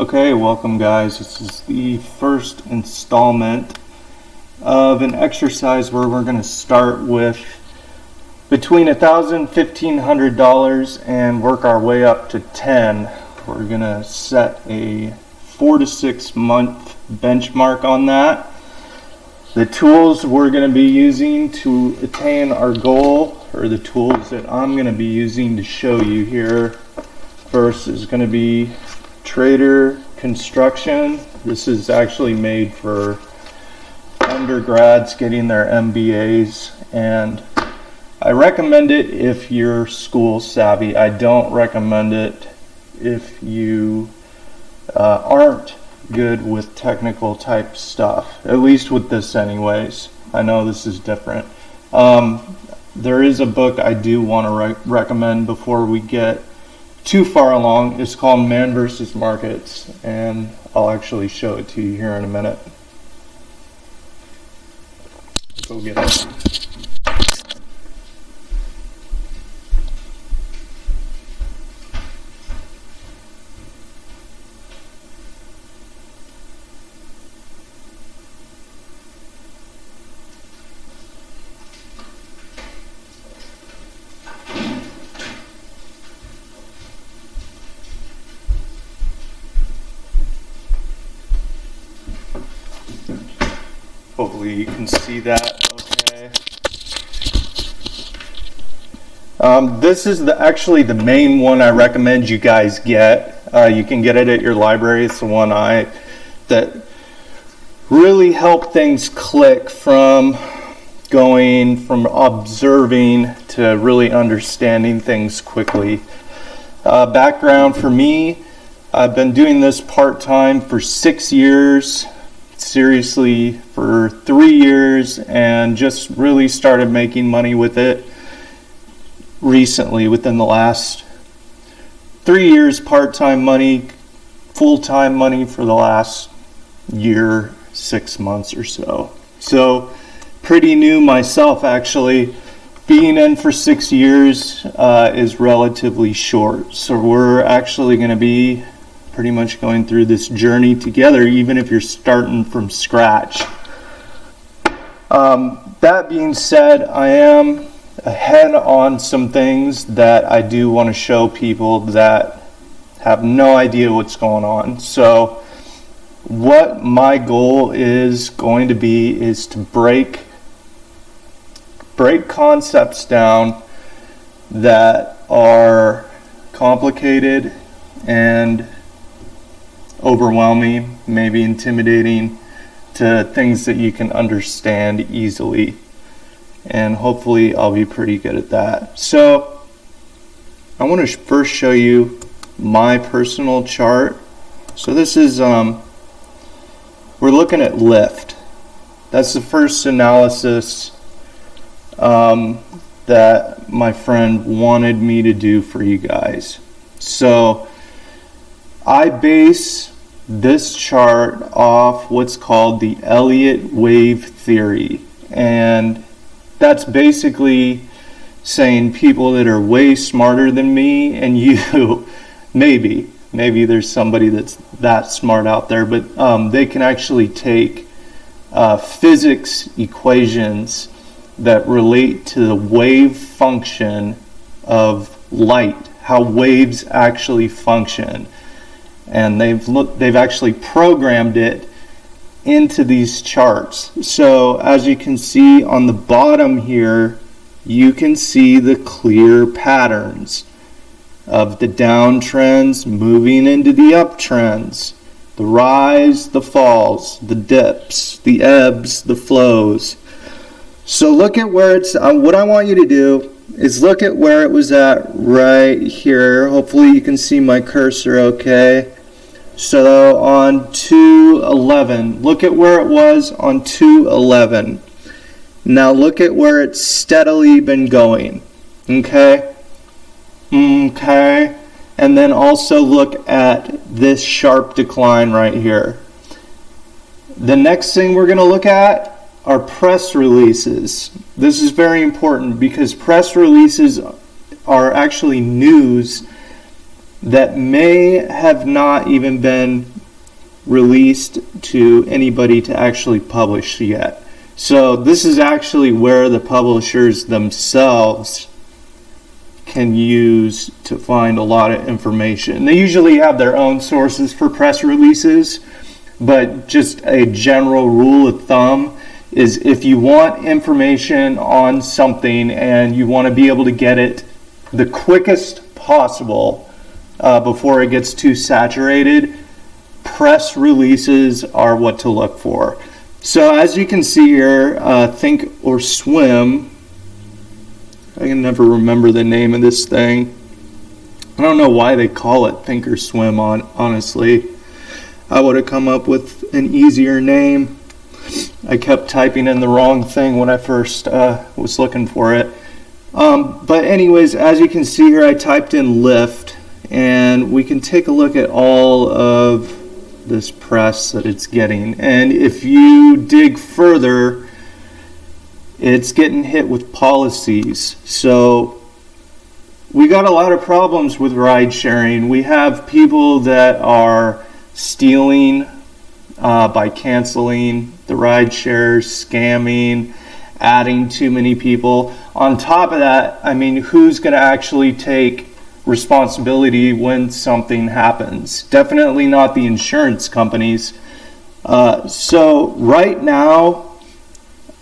Okay, welcome guys. This is the first installment of an exercise where we're going to start with between $1,000 and $1,500 and work our way up to 10. We're going to set a 4 to 6 month benchmark on that. The tools we're going to be using to attain our goal, or the tools that I'm going to be using to show you here first, is going to be Trader Construction. This is actually made for undergrads getting their MBAs, and I recommend it if you're school savvy. I don't recommend it if you aren't good with technical type stuff, at least with this anyways. I know this is different. There is a book I do want to recommend before we get too far along. It's called Man vs. Markets, and I'll actually show it to you here in a minute. Go get it. Hopefully you can see that okay. This is actually the main one I recommend you guys get. You can get it at your library. It's the one that really help things click from going from observing to really understanding things quickly. Background for me, I've been doing this part-time for 6 years. Seriously for 3 years, and just really started making money with it recently within the last 3 years. Part-time money, full-time money for the last year, 6 months or so. So pretty new myself, actually. Being in for 6 years is relatively short, so we're actually going to be pretty much going through this journey together, even if you're starting from scratch. That being said, I am ahead on some things that I do want to show people that have no idea what's going on. So what my goal is going to be is to break concepts down that are complicated and overwhelming, maybe intimidating, to things that you can understand easily. And hopefully I'll be pretty good at that. So I want to first show you my personal chart. So this is, we're looking at lift. That's the first analysis that my friend wanted me to do for you guys. So I base this chart off what's called the Elliot wave theory, and that's basically saying people that are way smarter than me and you, maybe there's somebody that's that smart out there, but they can actually take physics equations that relate to the wave function of light, how waves actually function. And they've actually programmed it into these charts. So as you can see on the bottom here, you can see the clear patterns of the downtrends moving into the uptrends, the rise, the falls, the dips, the ebbs, the flows. So look at where it's, what I want you to do is look at where it was at right here. Hopefully you can see my cursor okay. So on 211, look at where it was on 211. Now look at where it's steadily been going. Okay? Okay. And then also look at this sharp decline right here. The next thing we're going to look at are press releases. This is very important because press releases are actually news that may have not even been released to anybody to actually publish yet. So this is actually where the publishers themselves can use to find a lot of information. They usually have their own sources for press releases, but just a general rule of thumb is if you want information on something and you want to be able to get it the quickest possible before it gets too saturated, press releases are what to look for. So as you can see here, ThinkorSwim, I can never remember the name of this thing. I don't know why they call it ThinkorSwim, honestly. I would have come up with an easier name. I kept typing in the wrong thing when I first was looking for it. But anyways, as you can see here, I typed in lift, and we can take a look at all of this press that it's getting. And if you dig further, it's getting hit with policies. So we got a lot of problems with ride sharing. We have people that are stealing by canceling the ride shares, scamming, adding too many people. On top of that, I mean, who's going to actually take responsibility when something happens? Definitely not the insurance companies. So right now,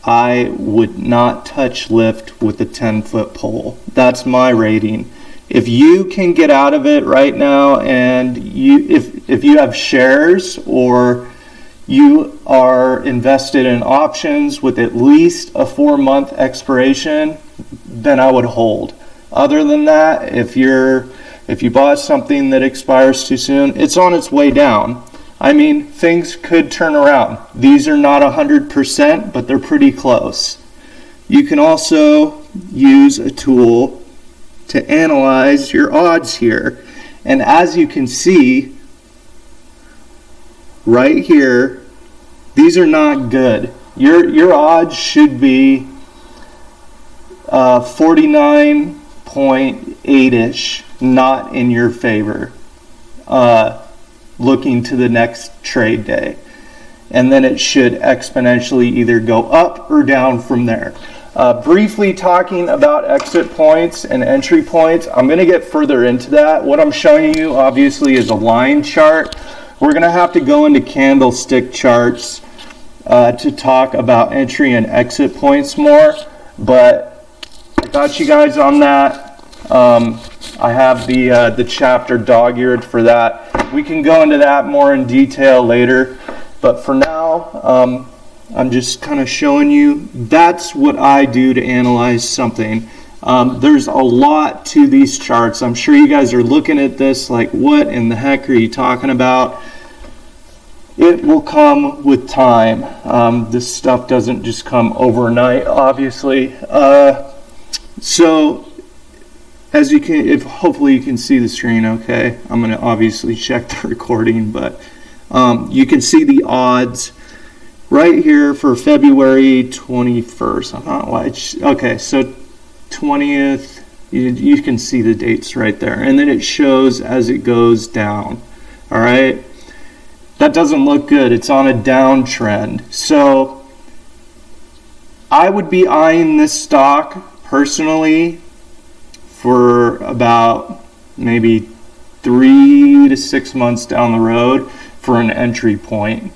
I would not touch lift with a 10-foot pole. That's my rating. If you can get out of it right now, and if you have shares or you are invested in options with at least a 4-month expiration, then I would hold. Other than that, if you bought something that expires too soon, it's on its way down. I mean, things could turn around. These are not 100%, but they're pretty close. You can also use a tool to analyze your odds here. And as you can see, right here, these are not good. Your odds should be 49.8-ish, not in your favor, looking to the next trade day. And then it should exponentially either go up or down from there. Briefly talking about exit points and entry points, I'm going to get further into that. What I'm showing you obviously is a line chart. We're going to have to go into candlestick charts to talk about entry and exit points more, but I got you guys on that. I have the chapter dog-eared for that. We can go into that more in detail later, but for now, I'm just kind of showing you that's what I do to analyze something. There's a lot to these charts. I'm sure you guys are looking at this like, what in the heck are you talking about? It will come with time. This stuff doesn't just come overnight, obviously. So as you can, hopefully you can see the screen okay. I'm going to obviously check the recording, but you can see the odds right here for February 21st. I'm not like, okay, so 20th, you can see the dates right there. And then it shows as it goes down. All right. That doesn't look good. It's on a downtrend. So I would be eyeing this stock personally for about maybe 3 to 6 months down the road for an entry point,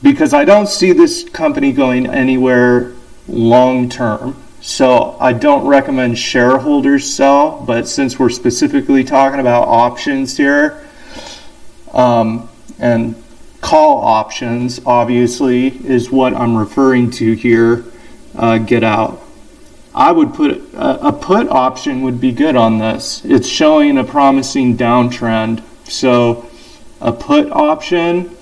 because I don't see this company going anywhere long term. So I don't recommend shareholders sell, but since we're specifically talking about options here, and call options obviously is what I'm referring to here, get out. I would put a put option would be good on this. It's showing a promising downtrend. So a put option,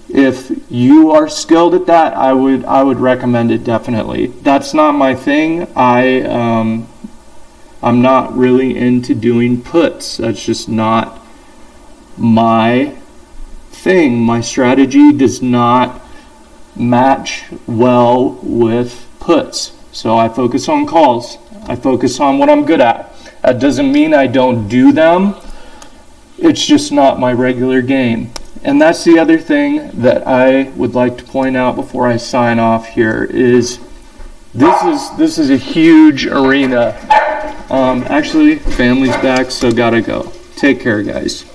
if you are skilled at that, I would recommend it definitely. That's not my thing. I'm not really into doing puts. That's just not my thing. My strategy does not match well with puts. So I focus on calls. I focus on what I'm good at. That doesn't mean I don't do them, It's just not my regular game. And that's the other thing that I would like to point out before I sign off here is this is a huge arena. Actually, family's back, so gotta go. Take care, guys.